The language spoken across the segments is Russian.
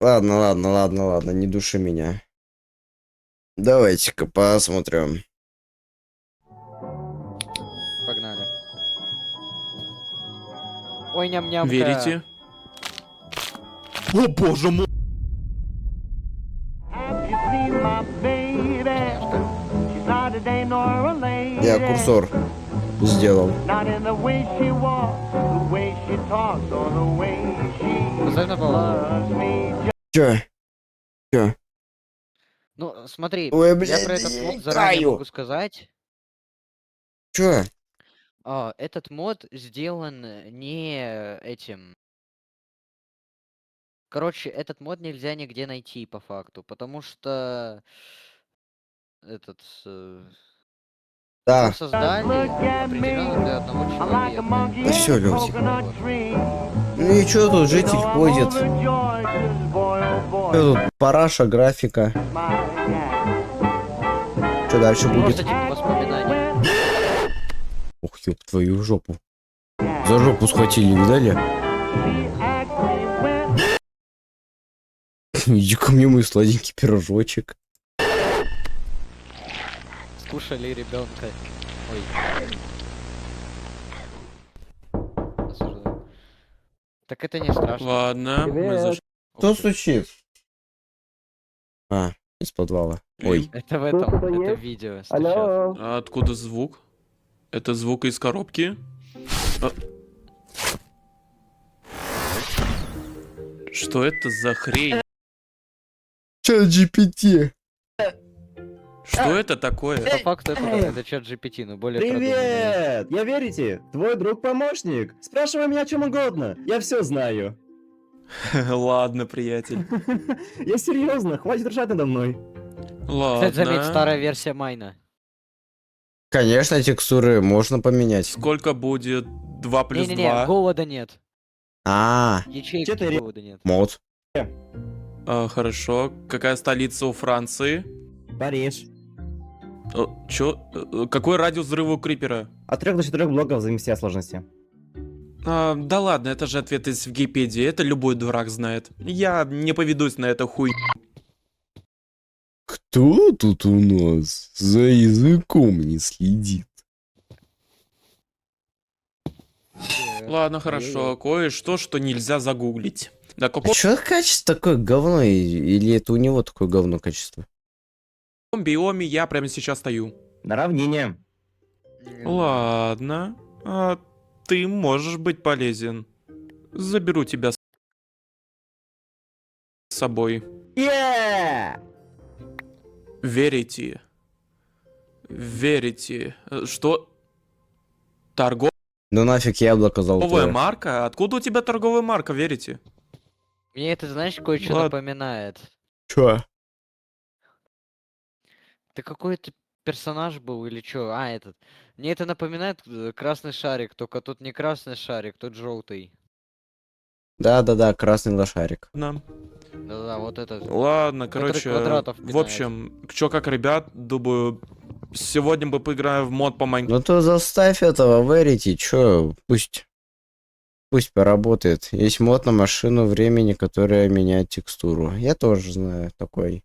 Ладно, не души меня. Давайте-ка посмотрим. Погнали. Ой, ням-нямка. Верите? О боже мой! Я курсор сделал. Поставь на паузу. Чё? Ну, смотри, Ой, я блядь, про этот я мод заранее играю. могу сказать. Чё? Этот мод сделан не этим. Короче, этот мод нельзя нигде найти по факту, потому что этот его Да. создали определенно для одного человека. Да всё, люди. Вот. Ну и чё тут житель ходит? Чё тут параша, графика? Что дальше будет? Просто типа воспоминания. Ух, ёб твою жопу. За жопу схватили, видали? Иди ко мне, мой сладенький пирожочек. Скушали ребенка. Ой. Осуждаю. Так это не страшно. Ладно, мы зашли. Что случится? Из подвала. Ой. Это в этом, это в видео сейчас. А откуда звук? Это звук из коробки? А. Что это за хрень? Чат GPT. Что это такое? По факту это чат GPT, но более продуманный. Привет! Я верите? Твой друг-помощник. Спрашивай меня о чем угодно. Я все знаю. Ладно, приятель. Я серьезно, хватит ржать надо мной. Кстати, заметь, Ладно. старая версия Майна. Конечно, текстуры можно поменять. Сколько будет 2 плюс Не-не-не, 2? голода нет. Ячейки 4. голода нет. Мод. Хорошо. Какая столица у Франции? Париж. Чё? Какой радиус взрыва у Крипера? От 3 до 4 блоков в зависимости от сложности. Да ладно, это же ответ из Википедии, это любой дурак знает. Я не поведусь на это хуй. Кто тут у нас за языком не следит? Ладно, хорошо, кое-что, что нельзя загуглить. На А каком чё качество такое говно? Или это у него такое говно качество? биоме я прямо сейчас стою? На равнине. Ладно, ты можешь быть полезен. Заберу тебя с собой. Верите? Верите? Что? Торговая Да нафиг яблоко золотое. марка? Откуда у тебя торговая марка, верите? Мне это, знаешь, кое-что Ладно. напоминает. Чё? Ты какой-то персонаж был или чё? Этот. Мне это напоминает красный шарик, только тут не красный шарик, тут желтый. Да, красный лошарик. Ладно. Да-да, вот этот. Ладно, Который короче, квадратов в пинает. общем, чё как, ребят, думаю, сегодня мы поиграем в мод по Майнкрафту. Ну то заставь этого Верити, чё, пусть поработает. Есть мод на машину времени, которая меняет текстуру. Я тоже знаю такой.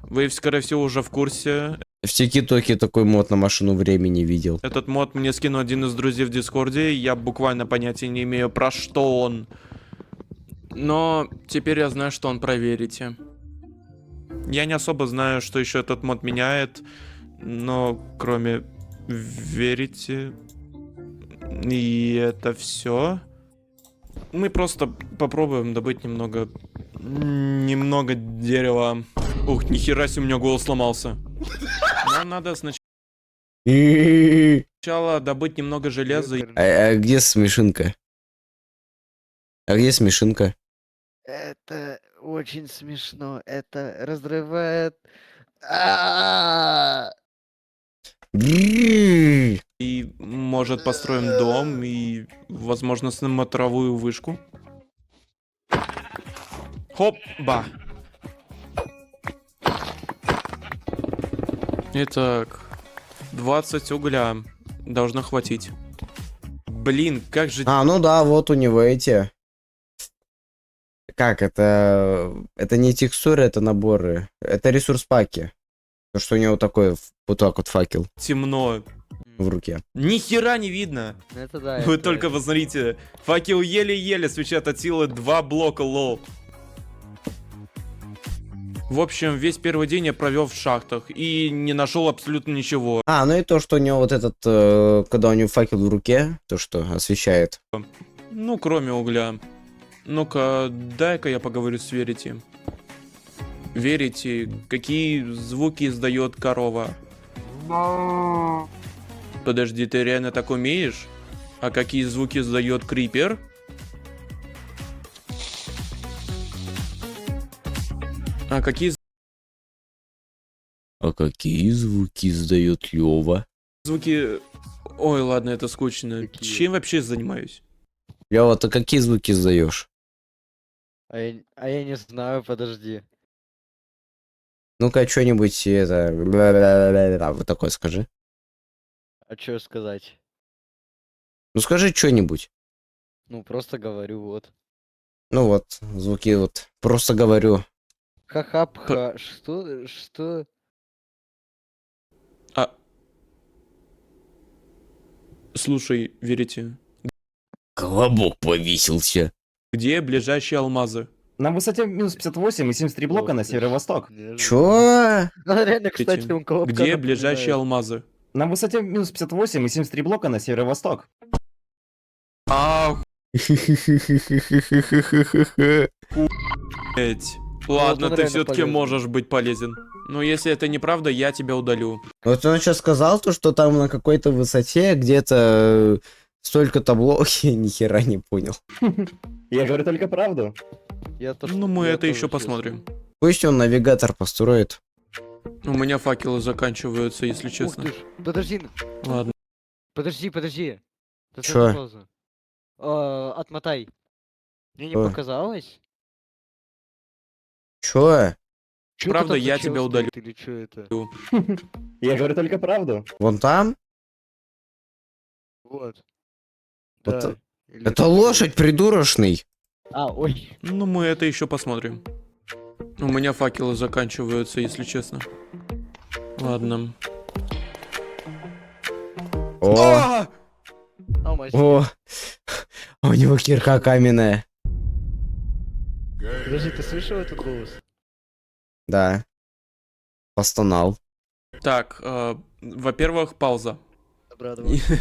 Вы, скорее всего, уже в курсе. В ТикТоке такой мод на машину времени видел. Этот мод мне скинул один из друзей в Дискорде, я буквально понятия не имею, про что он. Но теперь я знаю, что он про Верите. Я не особо знаю, что еще этот мод меняет, но кроме Верите и это все, мы просто попробуем добыть немного дерева. Ух, нихера себе, у меня голос сломался. Нам надо сначала добыть немного железа. А где смешинка? А где смешинка? Это очень смешно. Это разрывает. И, может, построим дом и, возможно, смотровую вышку. Хоп-ба! Итак, 20 угля должно хватить. Блин, как же... Ну да, вот у него эти Как это? Это не текстуры, это наборы. Это ресурс паки. То, что у него такой вот так вот факел Темно. в руке. Ни хера не видно. Это да. Вы это- только посмотрите. Факел еле-еле свечат от силы 2 блока, лол. В общем, весь первый день я провел в шахтах и не нашел абсолютно ничего. А, ну и то, что у него вот этот, когда у него факел в руке, то, что освещает. Ну, кроме угля. Ну-ка, дай-ка я поговорю с Верити. Верити, какие звуки издает корова? Подожди, ты реально так умеешь? А какие звуки издает крипер? А какие А какие звуки издает Лёва? звуки... Ой, ладно, это скучно. Какие? Чем вообще занимаюсь? Лёва, ты какие звуки издаешь? А я не знаю, подожди. Ну-ка, что-нибудь это... бла-бла-бла-бла, вот такое скажи. А что сказать? Ну скажи что-нибудь. Ну, просто говорю, вот. Ну вот, звуки вот. Просто говорю. Ха-ха-пха. Что? Что? А... Слушай, Верите, Колобок повесился. где ближайшие алмазы? На высоте минус 58 и 73 блока Ох на ты ж, северо-восток. неожиданно. Чё? Ну, реально, кстати, Верите, он колобка где ближайшие напоминает. алмазы? На высоте минус 58 и 73 блока на северо-восток. Блять. Ладно, он ты реально все-таки полезный. можешь быть полезен. Но если это неправда, я тебя удалю. Вот он сейчас сказал, то, что там на какой-то высоте где-то столько-то блоков, я ни хера не понял. Я говорю только правду. Я тоже- Ну, мы я это тоже, еще честно. посмотрим. Пусть он навигатор построит. У меня факелы заканчиваются, если Ух честно. ты ж. Подожди, Ладно. подожди. Ты Чё? на паузу. Отмотай. Мне не Ой. показалось? Чё? Чё Правда, там за я чел тебя удалю. стоит или чё это? Я говорю только правду. Вон там? Вот. Вот Да. это- Или Это чё? лошадь придурочный. А, ой. Ну, мы это еще посмотрим. У меня факелы заканчиваются, если честно. Ладно. О, А! А, мать. о. У него кирка каменная. Подожди, ты слышал этот голос? Да. Постонал. Так, во-первых, пауза. Обрадовался.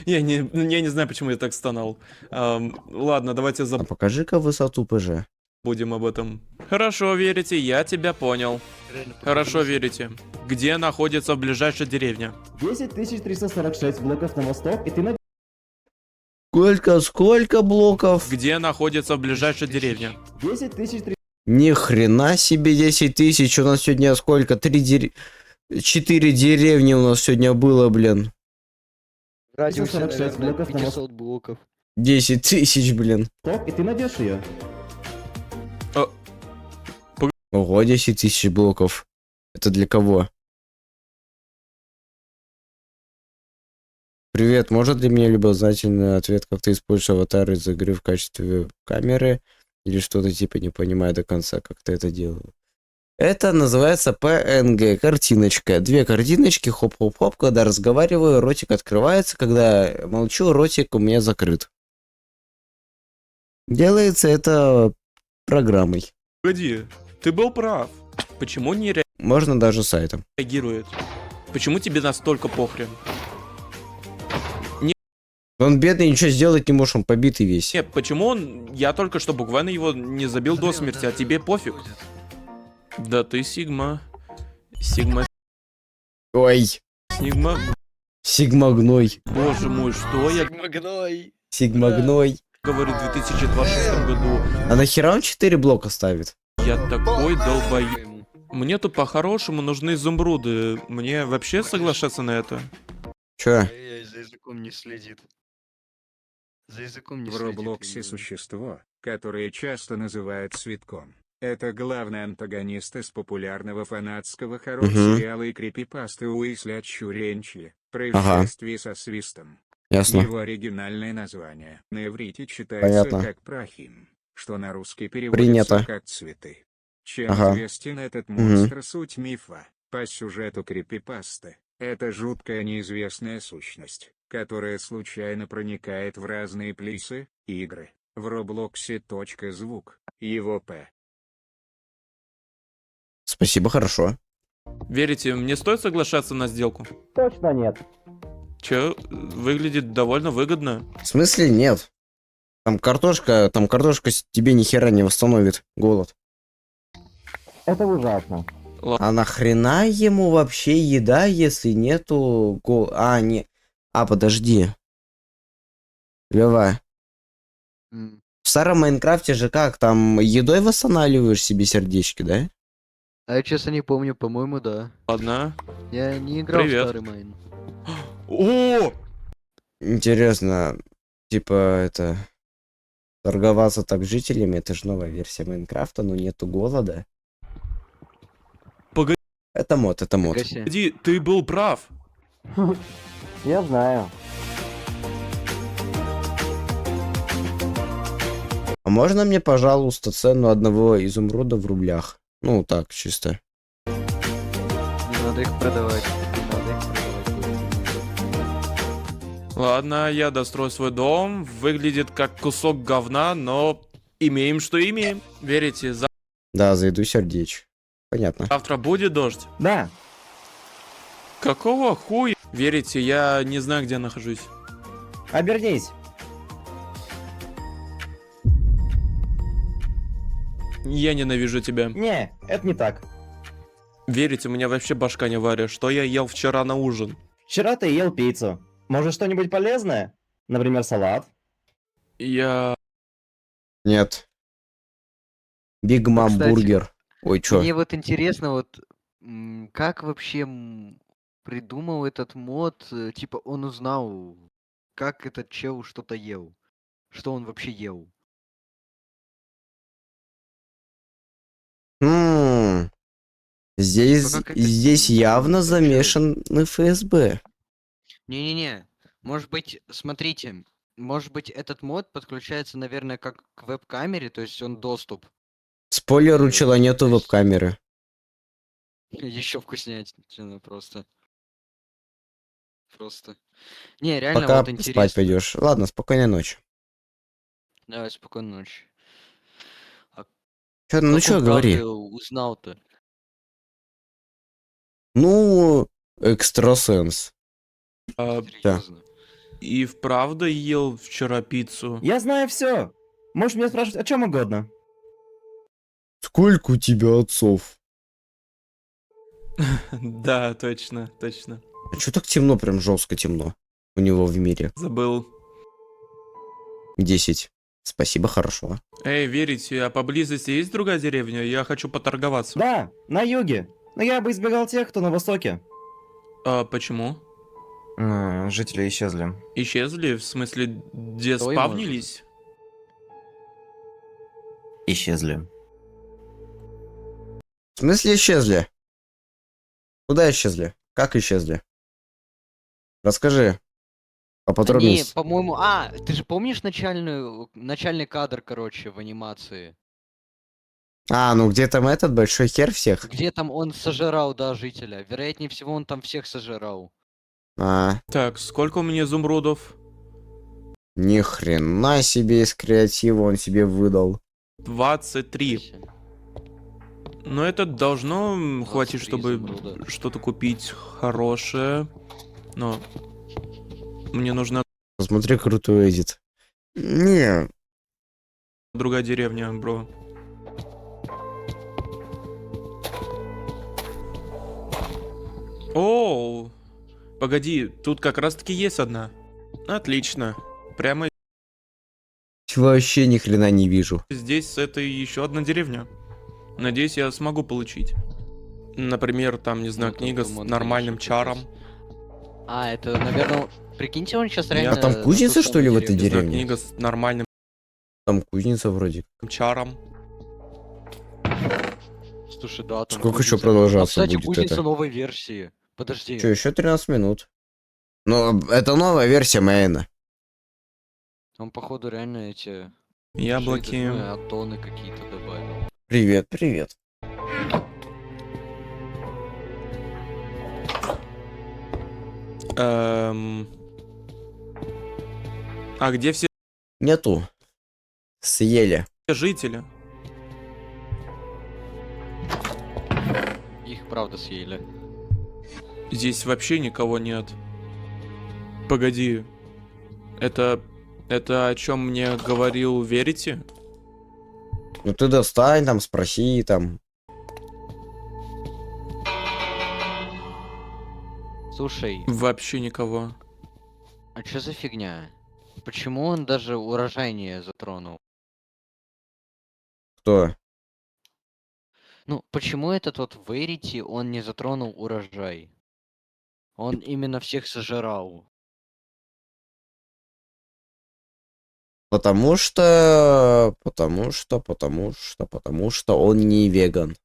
Я не знаю, почему я так стонал. Ладно, давайте А покажи-ка высоту ПЖ. забудем об этом. Хорошо, верите, я тебя понял. Реально Хорошо, подгрузился. верите. Где находится ближайшая деревня? 10 346 блоков на восток, и ты на... Сколько блоков? Где находится ближайшая 10 000. деревня? 10 300... Ни хрена себе 10 тысяч. У нас сегодня сколько? 4 деревни у нас сегодня было, блин. В радиусе, 46 наверное, блоков на 500 блоков. 10 тысяч, блин. и ты найдешь ее. Ого, 10 тысяч блоков. Это для кого? Привет, может ли мне любознательный ответ, как ты используешь аватар из игры в качестве камеры? Или что-то типа не понимаю до конца, как ты это делал? Это называется PNG, картиночка. 2 картиночки, хоп-хоп-хоп, когда разговариваю, ротик открывается, когда молчу, ротик у меня закрыт. Делается это программой. Погоди, ты был прав. Почему не Можно даже сайтом. реагирует? Почему тебе настолько похрен? Он бедный, ничего сделать не может, он побитый весь. Нет, почему он... Я только что буквально его не забил до смерти, а тебе пофиг. Да ты Сигма. Сигма, Ой, Сигма. сигмагной. Боже мой, что я Сигмагной. Сигмагной. говорю в 2026 году? А нахера он 4 блока ставит? Я такой долбоеб. Мне тут по-хорошему нужны изумруды. Мне вообще соглашаться на это? Чё? Ай-яй, за языком не следит. За языком не В следит. Роблоксе именно. существо, которое часто называют Цветком. Это главный антагонист из популярного фанатского хоррор-сериала и крипипасты Уисля Чуренчи «Происшествие со свистом». Ясно. Его оригинальное название на иврите читается Понятно. как Прахим, что на русский Принято. переводится как «цветы». Чем Ага. известен этот Мгм. монстр, суть мифа? По сюжету крипипасты, это жуткая неизвестная сущность, которая случайно проникает в разные плейсы, игры, в Роблоксе. Звук, его П. Спасибо, хорошо. Верите, мне стоит соглашаться на сделку? Точно нет. Че, выглядит довольно выгодно. В смысле нет? Там картошка тебе ни хера не восстановит голод. Это ужасно. А нахрена ему вообще еда, если нету А, не... А, подожди. Лева, М. в старом Майнкрафте же как, там едой восстанавливаешь себе сердечки, да? А я честно не помню, по-моему, да. Ладно. Я не играл Привет. в старый Майн. О! Интересно, типа, это... Торговаться так с жителями, это же новая версия Майнкрафта, но нету голода. Погоди. Это мод, это мод. Гаси. Погоди, ты был прав. Я знаю. А можно мне, пожалуйста, цену одного изумруда в рублях? Ну, так, чисто. Не надо их продавать. Не надо их продавать. Ладно, я дострою свой дом. Выглядит как кусок говна, но имеем, что имеем. Верите, Да, зайду сердечко. Понятно. завтра будет дождь? Да. Какого хуя? Верите, я не знаю, где я нахожусь. Обернись. Я ненавижу тебя. Не, это не так. Верите, у меня вообще башка не варит. Что я ел вчера на ужин? Вчера ты ел пиццу. Может, что-нибудь полезное? Например, салат? Я... Нет. Биг Мам кстати, бургер. Ой, чё? Мне вот интересно, вот как вообще придумал этот мод, типа он узнал, как этот чел что-то ел, что он вообще ел. М, Здесь, Ну, как это здесь явно вообще? замешаны ФСБ. Не-не-не, может быть, смотрите, может быть этот мод подключается, наверное, как к веб-камере, то есть он доступ. Спойлер, у чела нету То есть- веб-камеры. Еще вкуснятина просто. Просто. Не, реально Пока вот спать интересно. пойдешь. Ладно, спокойной ночи. Давай, спокойной ночи. Чё, ну Какую чё, правду говори. узнал-то? Ну, экстрасенс. а, Серьезно. и вправду ел вчера пиццу. Я знаю все. Можешь меня спрашивать о чем угодно. Сколько у тебя отцов? Да, точно, точно. А чё так темно, прям жестко темно у него в мире? Забыл. 10. Спасибо, хорошо. Эй, верите, а поблизости есть другая деревня? Я хочу поторговаться. Да, на юге. Но я бы избегал тех, кто на востоке. А почему? Жители исчезли. Исчезли? В смысле, где Кто и спавнились? Исчезли. В смысле исчезли? Куда исчезли? Как исчезли? Расскажи. Поподробнее. Они, по-моему... А, ты же помнишь начальный кадр, короче, в анимации? А, ну где там этот большой хер всех? Где там он сожрал, да, жителя? Вероятнее всего, он там всех сожрал. А, Так, сколько у меня изумрудов? ни хрена себе из креатива он себе выдал. 23. Но это должно хватить, 23 чтобы изумруда. что-то купить хорошее. Но мне нужна Посмотри крутой эдит. Не, другая деревня, бро. Оу, погоди, тут как раз таки есть одна. Отлично. Прямо вообще ни хрена не вижу. здесь это еще одна деревня. Надеюсь, я смогу получить. Например, там, не знаю, Ну, книга с тут он, нормальным конечно, чаром. А, это, наверное... Прикиньте, он сейчас А реально... там на кузница, ту что ли, самую в этой Не знаю, деревне? книга с нормальным Там кузница вроде. чаром. Слушай, да, там Сколько еще кузница. продолжаться кстати, будет кузница это? новой версии. Подожди. Че, еще 13 минут. Ну, это новая версия Мэйна. Там, походу, реально эти... Яблоки. Атоны какие-то добавил. Привет, привет. А где все Нету. Съели. жители? Их правда съели. Здесь вообще никого нет. Погоди. Это о чем мне говорил Верите? Ну ты достань там, спроси там. Слушай, Вообще никого. а чё за фигня? Почему он даже урожай не затронул? Кто? Ну, почему этот вот Верити, он не затронул урожай? Он именно всех сожрал. Потому что он не веган.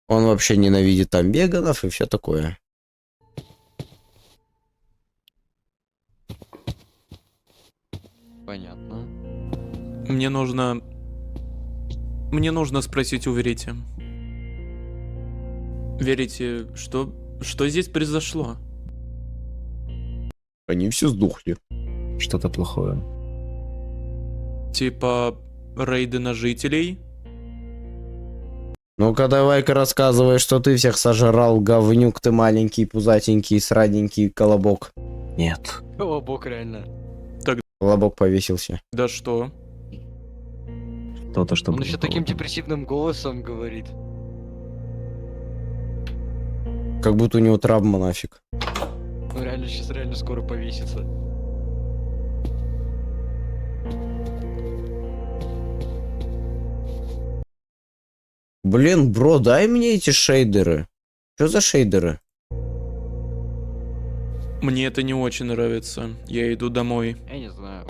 Он вообще ненавидит там веганов и все такое. Понятно. Мне нужно спросить у Верите. Верите, что здесь произошло? Они все сдохли. Что-то плохое. Типа рейды на жителей? Ну-ка давай-ка рассказывай, что ты всех сожрал, говнюк ты маленький, пузатенький, срадненький колобок. Нет. Колобок, реально. Колобок повесился. Да что? Что-то, что Он было еще таким холодно. депрессивным голосом говорит. Как будто у него травма нафиг. Ну реально, сейчас реально скоро повесится. Блин, бро, дай мне эти шейдеры. Что за шейдеры? Мне это не очень нравится. Я иду домой. Я не знаю.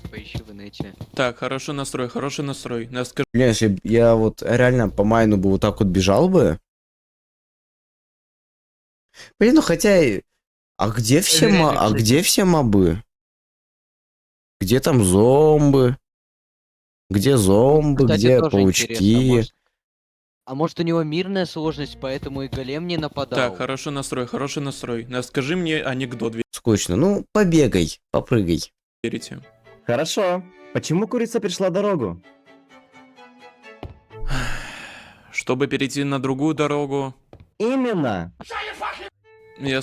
Поищи в инете. Так, хороший настрой, хороший настрой. Блин, если б я вот реально по майну бы вот так вот бежал бы. Блин, ну хотя... А где все, Реально, кстати. где все мобы? Где там зомбы? Где зомбы, Кстати, где тоже интересно, паучки? а может у него мирная сложность, поэтому и голем не нападал? Так, хороший настрой, хороший настрой. Скажи мне анекдот, Скучно. Ну, побегай, попрыгай. Верите. Хорошо. Почему курица пришла дорогу? Чтобы перейти на другую дорогу, Именно. я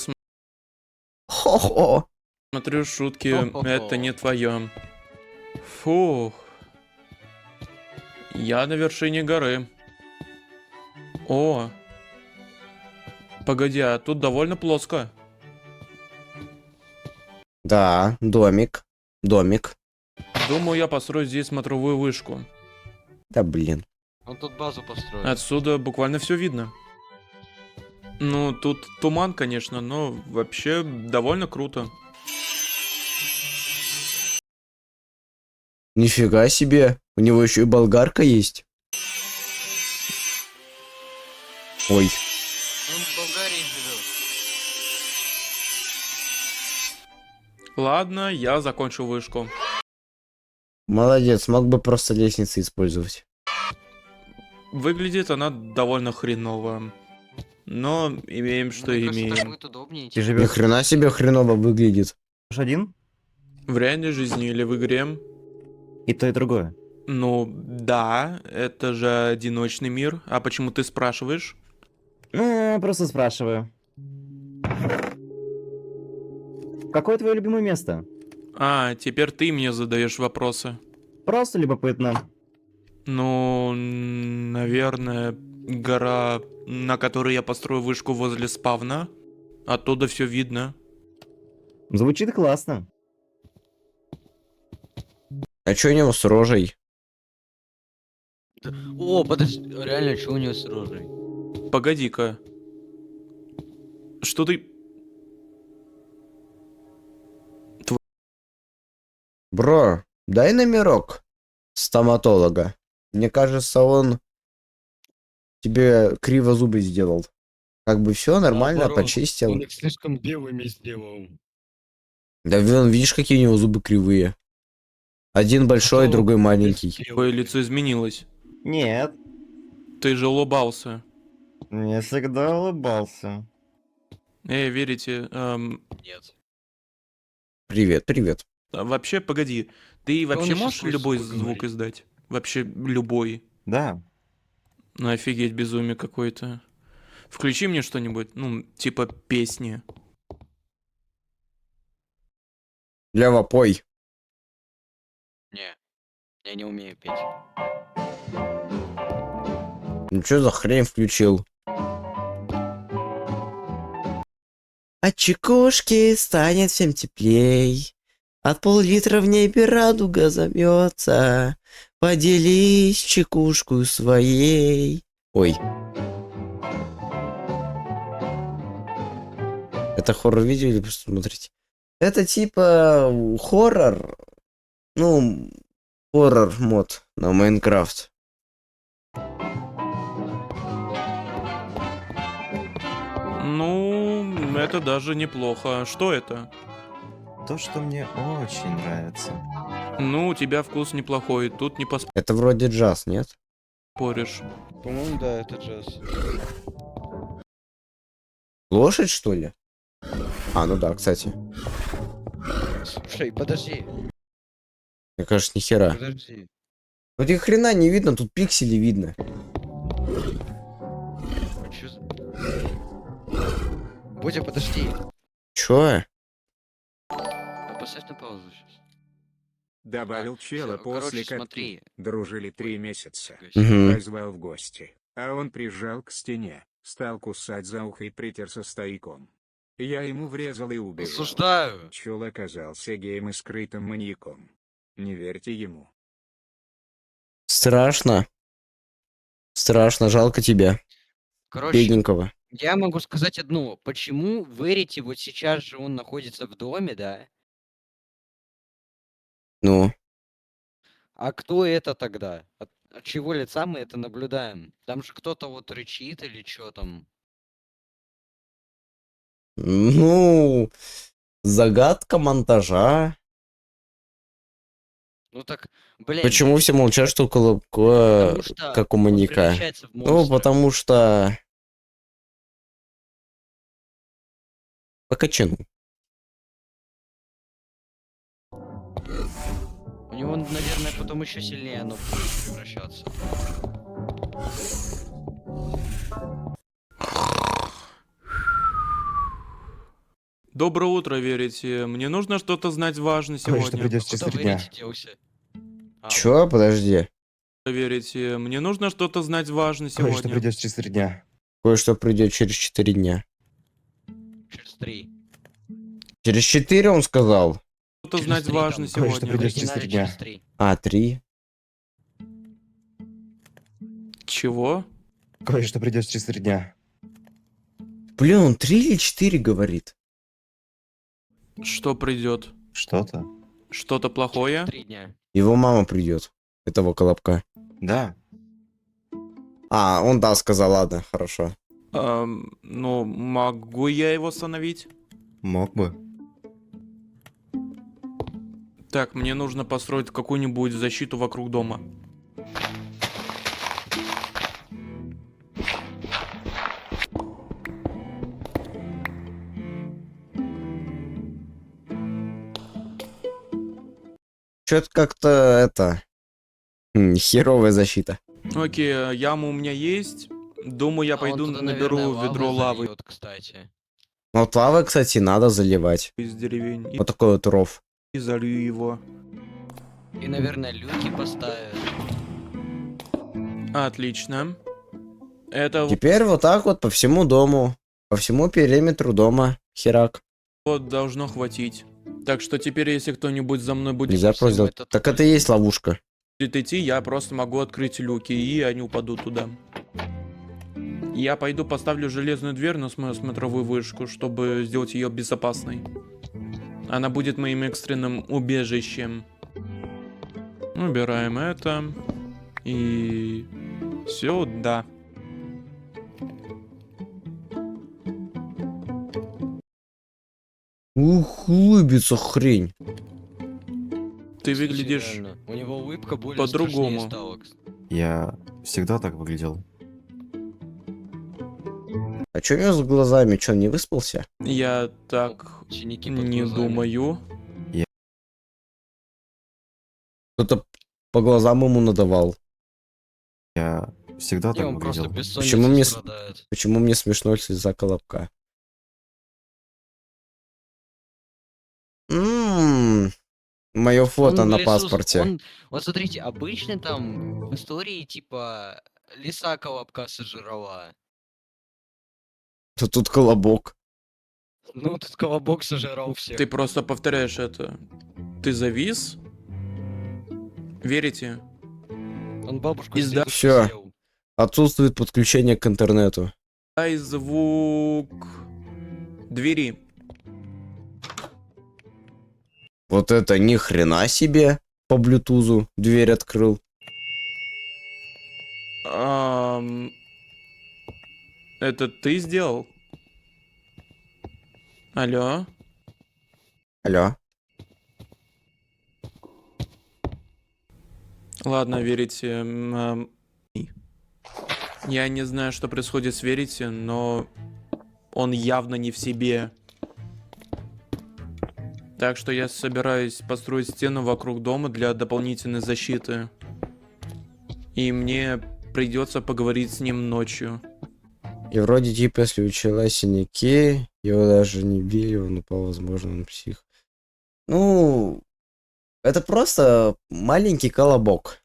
Хо-хо. смотрю шутки, Хо-хо-хо. это не твое. Фух. Я на вершине горы. О. Погоди, а тут довольно плоско. Да, домик. Домик. Думаю, я построю здесь смотровую вышку. Да блин. Он тут базу построил. Отсюда буквально все видно. Ну, тут туман, конечно, но вообще довольно круто. Нифига себе. У него еще и болгарка есть. Ой. Он в Болгарии живет. Ладно, я закончу вышку. Молодец, мог бы просто лестницы использовать. Выглядит она довольно хреново. Но имеем, что Мне кажется, так имеем. будет удобнее. Ты Ни живешь хрена себе хреново выглядит. один? В реальной жизни или в игре? И то, и другое. Ну, да, это же одиночный мир. А почему ты спрашиваешь? Просто спрашиваю. Какое твое любимое место? А, теперь ты мне задаешь вопросы. Просто любопытно. Ну, наверное, гора, на которой я построю вышку возле спавна. Оттуда все видно. Звучит классно. А чё у него с рожей? О, подожди, реально, что у него с рожей? Погоди-ка. Что ты... Бро, дай номерок стоматолога. Мне кажется, он тебе криво зубы сделал. Как бы все нормально, Наоборот, почистил. Он их слишком белыми сделал. Да вон, видишь, какие у него зубы кривые. Один большой, Что? другой маленький. Твое лицо изменилось. Нет, Ты же улыбался. не всегда улыбался. Верите? Нет. Привет, привет. Вообще, погоди. Ты он вообще еще можешь свой любой звук звук говорит? издать? Вообще любой. Да. Ну офигеть, безумие какое-то. Включи мне что-нибудь, ну, типа песни. Лява, пой. Не, я не умею петь. Ну что за хрень включил? От чекушки станет всем теплей. От пол-литра в небе радуга зовется. Поделись чекушку своей. Ой. Это хоррор-видео или просто смотрите? Это типа хоррор. Ну, хоррор-мод на Майнкрафт. Ну, это даже неплохо. Что это? То, что мне очень нравится. Ну, у тебя вкус неплохой, тут не Это вроде джаз, нет? поспоришь. По-моему, да, это джаз. Лошадь, что ли? А, ну да, кстати. Слушай, подожди, Мне кажется, ни хера. подожди. Вот их хрена не видно, тут пиксели видно. А чё за- Бодя, подожди. Чё? Поставь на паузу сейчас. Добавил чела всё, после короче, катки. смотри. Дружили 3 месяца. Мгм. Позвал в гости, а он прижал к стене, стал кусать за ухо и притерся стояком. Я ему врезал и убил. Осуждаю. Чел оказался геем и скрытым маньяком. Не верьте ему. Страшно. Страшно, жалко тебя, Короче, бедненького. я могу сказать одно. Почему в Эрите вот сейчас же он находится в доме, да? Ну, А кто это тогда? От чего лица мы это наблюдаем? Там же кто-то вот рычит или что там? ну, загадка монтажа. Ну так, блин, Почему все молчат, что Колобко потому что как у он маньяка? превращается в Ну, монстра. потому что... По качану. У него, наверное, потом еще сильнее оно будет превращаться. Доброе утро, верите? Мне нужно что-то знать важное Кое-что сегодня. придется Куда через в 3 дня. Эрите делся? А, Чё? Подожди. Верите? Мне нужно что-то знать важное Кое-что сегодня. придется через 3 дня. Кое-что придет через 4 дня. через 3. Через 4 он сказал. Что-то через знать 3 важное там. Кое-что сегодня. придёт через 3 дня. через 3. А, 3. Чего? Кое-что придется через 3 дня. Блин, он 3 или 4 говорит. Что придет? Что-то? Что-то плохое? 3 дня. Его мама придет. Этого Колобка. Да. А, он да, сказал, ладно, хорошо. Ну, могу я его остановить? Мог бы. Так, мне нужно построить какую-нибудь защиту вокруг дома. Чё-то как-то это... херовая защита. Окей, яма у меня есть. Думаю, я А он пойду туда, наберу наверное, ведро лавы зальёт, кстати. Вот лавы, кстати, надо заливать. из деревень. Вот такой вот ров. И залью его. И, наверное, люки поставят. Отлично. Это Теперь вот так вот по всему дому. По всему периметру дома. Херак. вот должно хватить. Так что теперь, если кто-нибудь за мной будет Нельзя просто сделать. это Так это и есть ловушка. идти, я просто могу открыть люки, и они упадут туда. Я пойду поставлю железную дверь на свою смотровую вышку, чтобы сделать ее безопасной. Она будет моим экстренным убежищем. Убираем это. И... сюда. Ух, улыбится хрень. Ты Кстати, выглядишь реально, у него улыбка более по-другому. страшнее стала. Я всегда так выглядел. А чё у него с глазами? Чё, он не выспался? Я так Синяки под не глазами. думаю. Кто-то по глазам ему надавал. Я всегда Не, так он просто выглядел. бессонницей Почему мне страдает. Почему мне смешно из-за колобка? Мое фото Он в на лесу паспорте. вот смотрите, обычно там в истории типа лиса колобка сожрала. То тут колобок. Ну, тут колобок сожрал всех. Ты просто повторяешь это. Ты завис? Верите? Он бабушку с Изда- дедушкой Всё. съел. Отсутствует подключение к интернету. Дай звук двери. Вот это ни хрена себе по блютузу дверь открыл. Это ты сделал? Алло? Алло. Ладно, верите. Я не знаю, что происходит с Верите, но он явно не в себе. Так что я собираюсь построить стену вокруг дома для дополнительной защиты. И мне придется поговорить с ним ночью. И вроде типа, если учила синяки, его даже не били, он упал, возможно, он псих. Ну, это просто маленький колобок.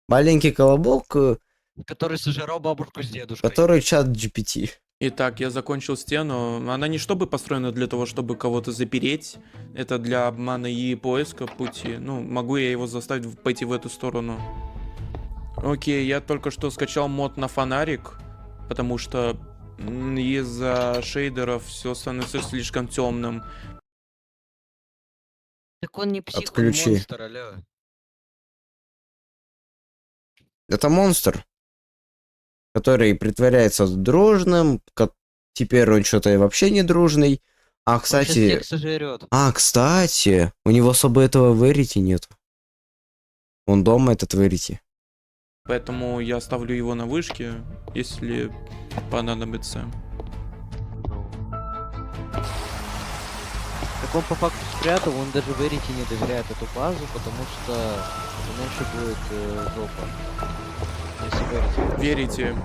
Маленький колобок, Который сожрал бабушку с дедушкой. который чат GPT. Итак, я закончил стену. Она не чтобы построена для того, чтобы кого-то запереть. Это для обмана и поиска пути. Ну, могу я его заставить пойти в эту сторону. Окей, я только что скачал мод на фонарик, потому что из-за шейдеров все становится слишком темным. Так он не псих, Отключи. он монстр, алло. Это монстр, который притворяется дружным, теперь он что-то и вообще не дружный. А, Он щас кстати, всех сожрет. у него особо этого в Верите нет. Он дома, этот Верите. Поэтому я оставлю его на вышке, если понадобится. Так он по факту спрятал, он даже Верите не доверяет эту базу, потому что иначе будет жопа. Если Верите.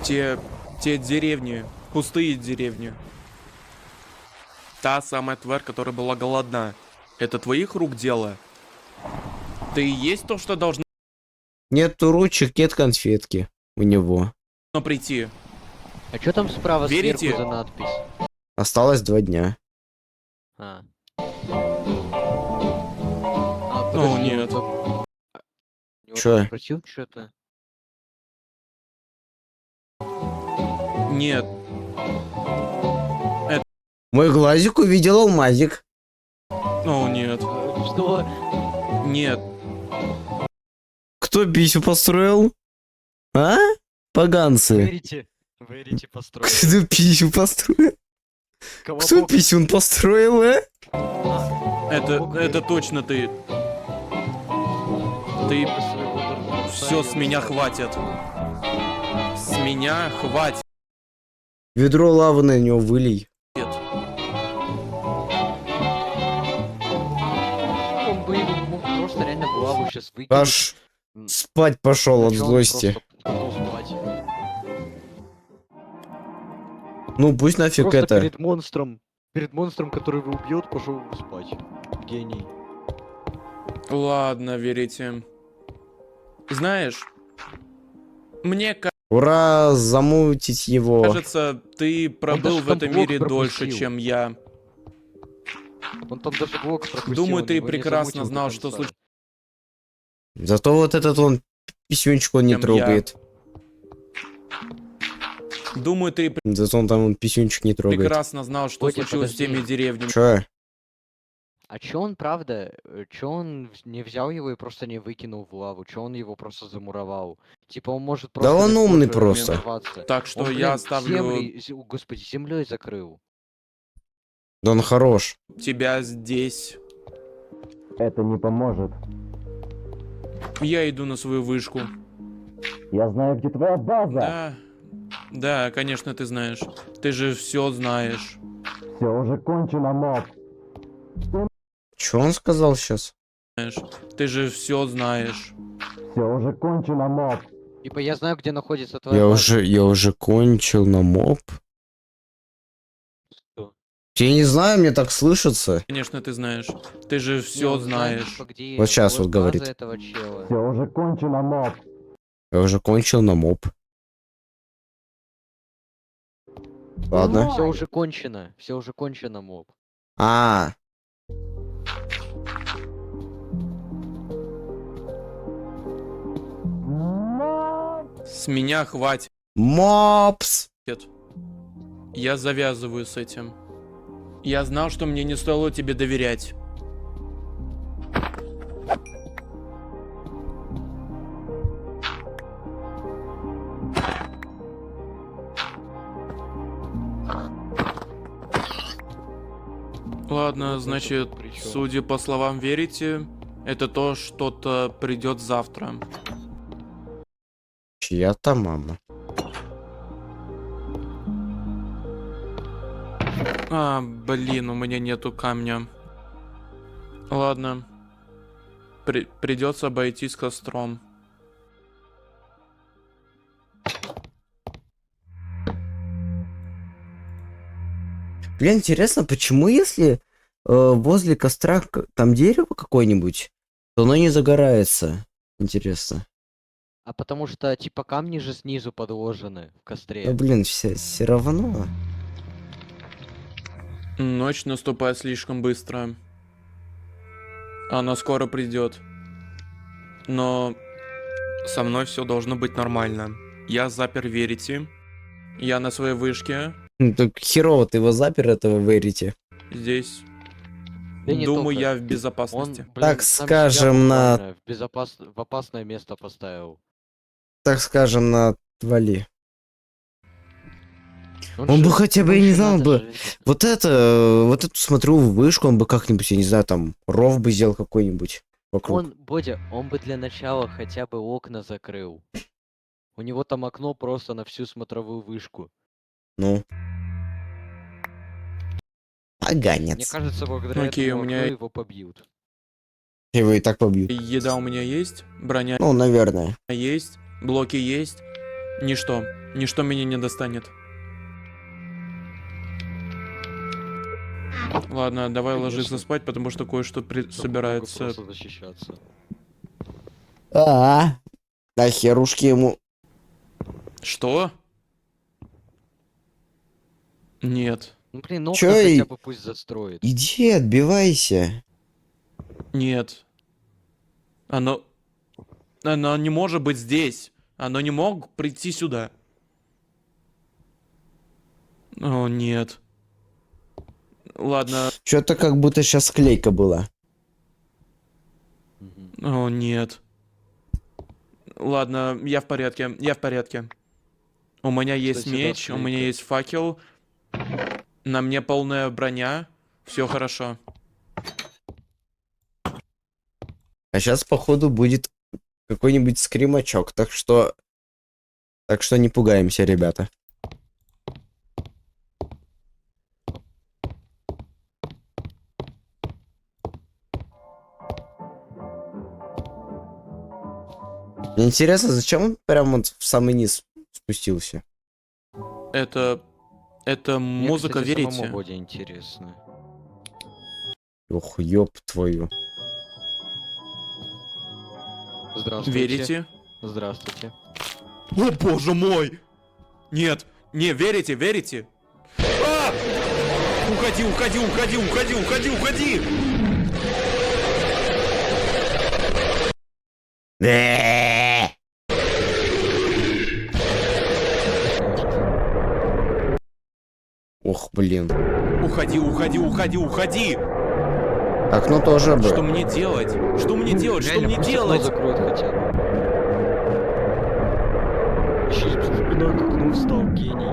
Верите? Те деревни, пустые деревни. Та самая тварь, которая была голодна. Это твоих рук дело? Ты и есть то, что должно Нет ручек, нет конфетки у него. прийти? А что там справа Верите? сверху за надпись? Осталось 2 дня. А. О, подожди, нет. он Чё? спросил что-то? Нет. Мой глазик увидел алмазик. О, нет. Что? Нет. Кто писю построил? А? Поганцы. Верите построил. Кто писю построил? Кто писюн построил, Это точно ты. Ты... Все, с меня хватит. С меня хватит. Ведро лавы на него вылей. Он бы его мог просто реально в лаву сейчас выкинуть. Аж спать пошел от Зачем он злости. просто пошел спать? Ну пусть нафиг Просто это. перед монстром, который его убьет, пошел спать. Гений. Ладно, верите. Знаешь, мне Ура, замутить его. кажется, ты пробыл даже в там этом блок мире дольше, пропустил. чем я. Он там даже блок пропустил. Думаю, он ты его не прекрасно замутил до знал, что конца. случилось. Зато вот этот он писюнчик он не Чем я. трогает. Думаю, ты Зато он там писюнчик не трогает. прекрасно знал, что Бодя, случилось с теми подожди. деревнями. Чё? А чё он, правда, чё он не взял его и просто не выкинул в лаву? Чё он его просто замуровал? Типа он может просто... он в тот умный же просто. момент взорваться. Так что Он, я блин, оставлю... Господи, землей закрыл. Да он хорош. тебя здесь. Это не поможет. Я иду на свою вышку. Я знаю, где твоя база. Да. Да, конечно, ты знаешь. Ты же все знаешь. Все уже кончено, моб. Что он сказал сейчас? Ты же все знаешь. Все уже кончено, моб. Типа я знаю, где находится твоя база. Я уже кончил на моб. Что? Я не знаю, мне так слышится. Конечно, ты знаешь. Ты же Не, все он знает, знаешь. типа, где Вот щас вот база говорит. этого чела. Все уже кончено, моб. Я уже кончил на моб. Ладно. Все уже кончено. Все уже кончено, моб. А, С меня хватит. мопс. Я завязываю с этим. Я знал, что мне не стоило тебе доверять. Ладно, значит, Причём? судя по словам верите, это то, что-то придет завтра. Чья-то мама. А, блин, у меня нету камня. Ладно. Придется обойтись костром. Блин, интересно, почему если возле костра там дерево какое-нибудь, то оно не загорается? Интересно. А потому что, типа, камни же снизу подложены в Ну, костре. блин, все равно. Ночь наступает слишком быстро. Она скоро придет. Но со мной все должно быть нормально. Я запер верите. Я на своей вышке. Так херово ты его запер, этого верите. Здесь. Да не Думаю, только. я в Он, безопасности. блин, Так сам скажем, себя на- буквально в опасное место поставил. Так скажем, на отвали. Он же- бы хотя бы, ему я не ещё знал надо бы, же- вот эту, смотрю, вышку, он бы как-нибудь, я не знаю, там, ров бы сделал какой-нибудь вокруг. Он, Бодя, он бы для начала хотя бы окна закрыл. У него там окно просто на всю смотровую вышку. Ну. Мне Поганец. кажется, благодаря Окей, этому у меня- окну его побьют. Его и так побьют. Еда у меня есть. Броня Ну, наверное. есть. Блоки есть. Ничто. Ничто меня не достанет. Ладно, давай Конечно. ложиться спать, потому что кое-что Чтоб много собирается. просто защищаться. Да херушки ему. Что? Нет. Ну блин, окна Чё и- хотя бы пусть застроит. Иди, отбивайся. Нет. Оно не может быть здесь. Оно не мог прийти сюда. О, нет. Ладно. Что-то как будто сейчас склейка была. Мгм. О, нет. Ладно, я в порядке. Я в порядке. У меня есть Кстати, да, меч, у меня склейка. есть факел. На мне полная броня. Все хорошо. А сейчас, походу, будет какой-нибудь скримачок. Так что не пугаемся, ребята. Мне интересно, зачем он прям вот в самый низ спустился? Это Мне, музыка, кстати, самому верите? Боде интересно. Ох, ёб твою. Здравствуйте. Верите? Здравствуйте. О, боже мой! Нет, не, верите, верите? А! Уходи, уходи, уходи, уходи, уходи, уходи! Ох, блин. Уходи, уходи, уходи, уходи! Окно тоже бы. Что мне делать? Что мне делать? Что Реально, мне пусть окно делать? закроет хотя бы. Ещё и спиной к окну встал, гений.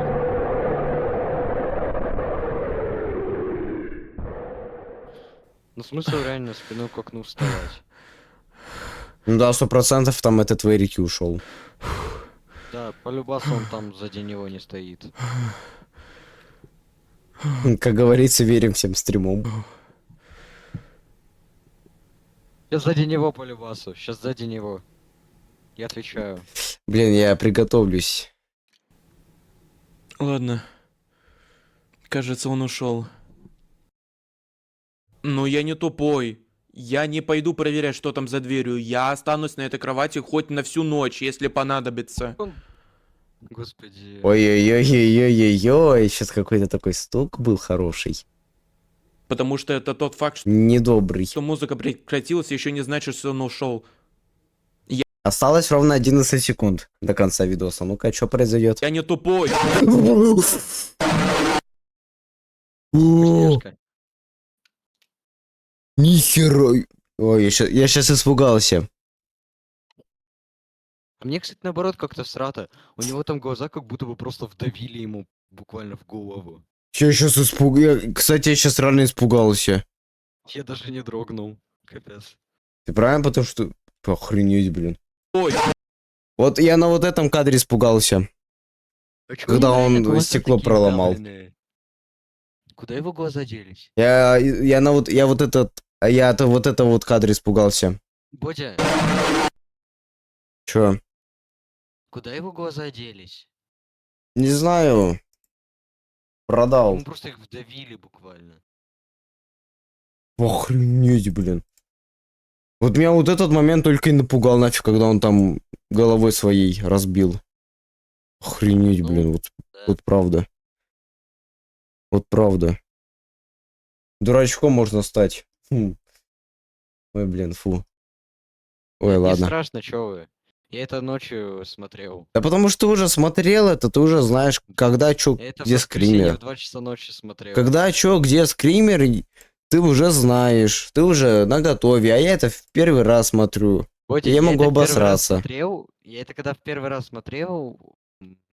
Ну смысл реально спиной к окну вставать. Ну да, 100% там этот Верики ушел. Да, полюбасу он там сзади него не стоит. Как говорится, верим всем стримом. Сейчас сзади него полюбасу, сейчас сзади него. Я отвечаю. Блин, я приготовлюсь. Ладно. Кажется, он ушел. Но я не тупой. Я не пойду проверять, что там за дверью. Я останусь на этой кровати хоть на всю ночь, если понадобится. Господи. Ой-ой-ой-ой-ой-ой, сейчас какой-то такой стук был хороший. Потому что это тот факт, Недобрый. что музыка прекратилась, еще не значит, что он ушел. Осталось ровно 11 секунд до конца видоса. Ну-ка, что произойдет? Я не тупой. Вкусняшка. Нихера. Ой, я сейчас испугался. А мне, кстати, наоборот как-то срато. У него там глаза как будто бы просто вдавили ему буквально в голову. Я сейчас Кстати, я сейчас реально испугался. Я даже не дрогнул. Капец. Ты правильно? Потому что... Охренеть, блин. Ой, Вот я на вот этом кадре испугался. А чё Когда у него реально он глаза стекло такие проломал. вдавленные? Куда его глаза делись? Я вот это вот кадр испугался. Бодя, Чё? куда его глаза делись? Не знаю. Продал. Ему просто их вдавили буквально. Охренеть, блин. Вот меня вот этот момент только и напугал нафиг, когда он там головой своей разбил. Охренеть, Ну, блин, да. вот правда. Вот правда. Дурачком можно стать. Ой, блин, фу. Ой, Не ладно. страшно, чё вы? Я это ночью смотрел. Да потому что ты уже смотрел это, ты уже знаешь, когда чё, Я это в где воскресенье скример. в 2 часа ночи смотрел. Когда чё, где скример, ты уже знаешь, ты уже наготове, а я это в первый раз смотрю. Бодя, я могу это в первый раз обосраться. смотрел, я это когда в первый раз смотрел,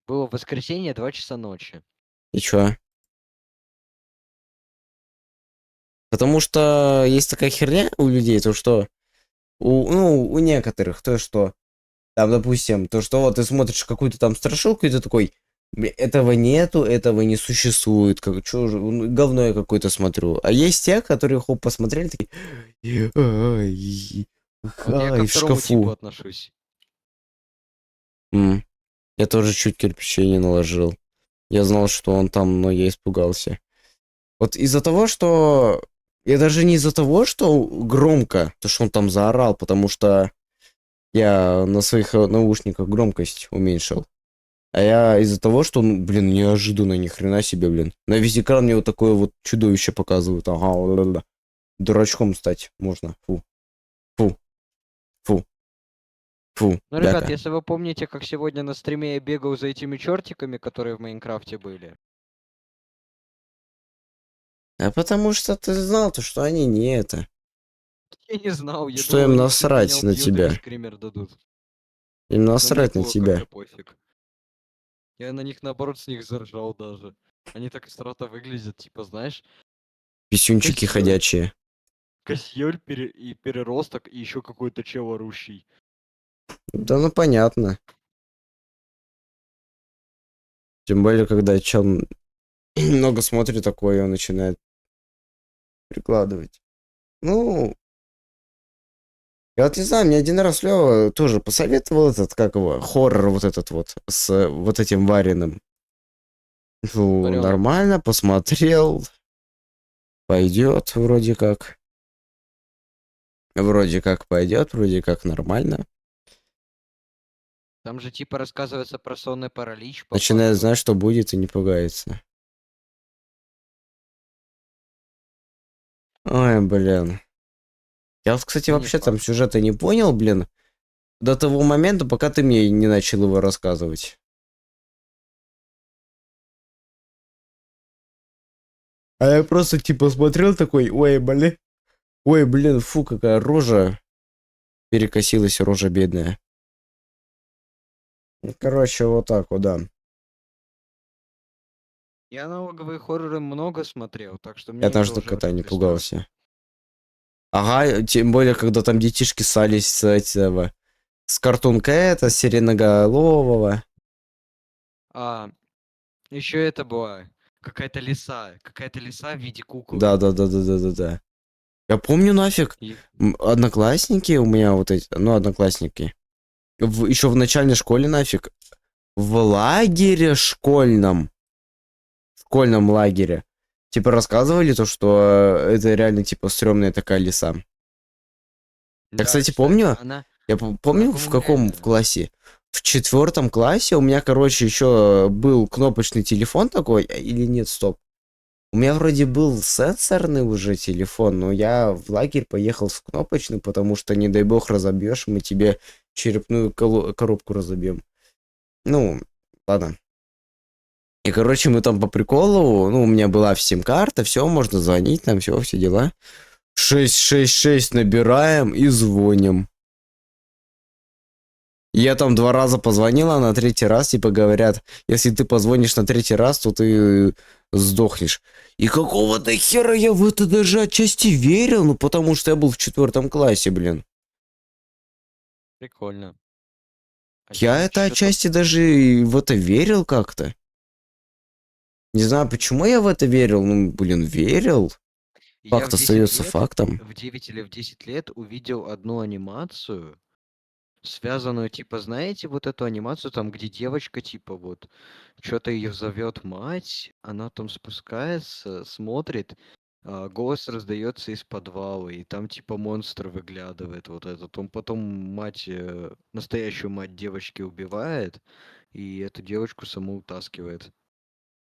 было воскресенье, 2 часа ночи. И чё? Потому что есть такая херня у людей, то что у некоторых, то что там, допустим, то что вот ты смотришь какую-то там страшилку, и ты такой, «Бля, этого нету, этого не существует, как чё же, говно я какое-то смотрю. А есть те, которые хоп посмотрели, такие, ай, Вот я ко ай, в второму типу шкафу. отношусь. Я тоже чуть кирпичей не наложил. Я знал, что он там, но я испугался. Вот из-за того, что... Я даже не из-за того, что громко, то, что он там заорал, потому что я на своих наушниках громкость уменьшил. А я из-за того, что, блин, неожиданно, ни хрена себе, блин. На весь экран мне вот такое вот чудовище показывают. Ага, ла-ла-ла. Дурачком стать можно. Фу. Фу. Фу. Фу. Ну, ребят, бяка. если вы помните, как сегодня на стриме я бегал за этими чертиками, которые в Майнкрафте были. А потому что ты знал, то, что они не это. Я не знал, я Что думал, им они насрать всё меня на убьют тебя? или скример дадут. Им Но мне насрать на было тебя. как-то пофиг. Я на них, наоборот, с них заржал даже. Они так страшно выглядят, типа, знаешь, Писюнчики Костёр. ходячие. косьёр и переросток, и еще какой-то чел орущий. Да ну понятно. Тем более, когда чел много смотрит такое, он начинает прикладывать. Ну, я вот не знаю, мне один раз Лёва тоже посоветовал этот, как его, хоррор вот этот вот, с вот этим вареным. Ну, Варёным. нормально, посмотрел. Пойдет вроде как. Вроде как пойдет, вроде как нормально. Там же типа рассказывается про сонный паралич. по Начинает факту. знать, что будет, и не пугается. Ой, блин. Я вот, кстати, Не вообще там факт. сюжета не понял, блин. До того момента, пока ты мне не начал его рассказывать. А я просто типа смотрел такой, ой, блин, фу, какая рожа. Перекосилась рожа бедная. Ну, короче, вот так вот, да. Я налоговые хорроры много смотрел, так что мне Я это даже до уже кота не вряд ли страшно. пугался. Ага, тем более, когда там детишки ссались с этого, с Картун Кэта, с Сиреноголового. А, еще это была какая-то лиса в виде куклы. Да. Я помню нафиг. И- Одноклассники у меня вот эти, ну, одноклассники. Еще в начальной школе нафиг. В лагере школьном лагере. Типа рассказывали то, что это реально типа стрёмная такая лиса. Я, Да, кстати, помню, она... я помню в каком в классе. В 4 классе у меня, короче, еще был кнопочный телефон такой, или нет, стоп. У меня вроде был сенсорный уже телефон, но я в лагерь поехал с кнопочным, потому что, не дай бог, разобьешь, мы тебе черепную коробку разобьем. Ну, ладно. И, короче, мы там по приколу, ну, у меня была сим-карта, все, можно звонить, там все дела. 666 набираем и звоним. Я там 2 раза позвонила, на 3-й раз, типа, говорят, если ты позвонишь на 3-й раз, то ты сдохнешь. И какого-то хера я в это даже отчасти верил, ну, потому что я был в 4 классе, блин. Прикольно. А Я вот это чё-то- отчасти даже и в это верил как-то. Не знаю, почему я в это верил, ну, блин, верил. Я Факт в 10 остается лет, фактом. в 9 или в 10 лет увидел одну анимацию, связанную, типа, знаете, вот эту анимацию, там, где девочка, типа, вот, что-то ее зовет мать, она там спускается, смотрит, голос раздается из подвала, и там, типа, монстр выглядывает, вот этот. Он потом мать, настоящую мать девочки убивает, и эту девочку саму утаскивает.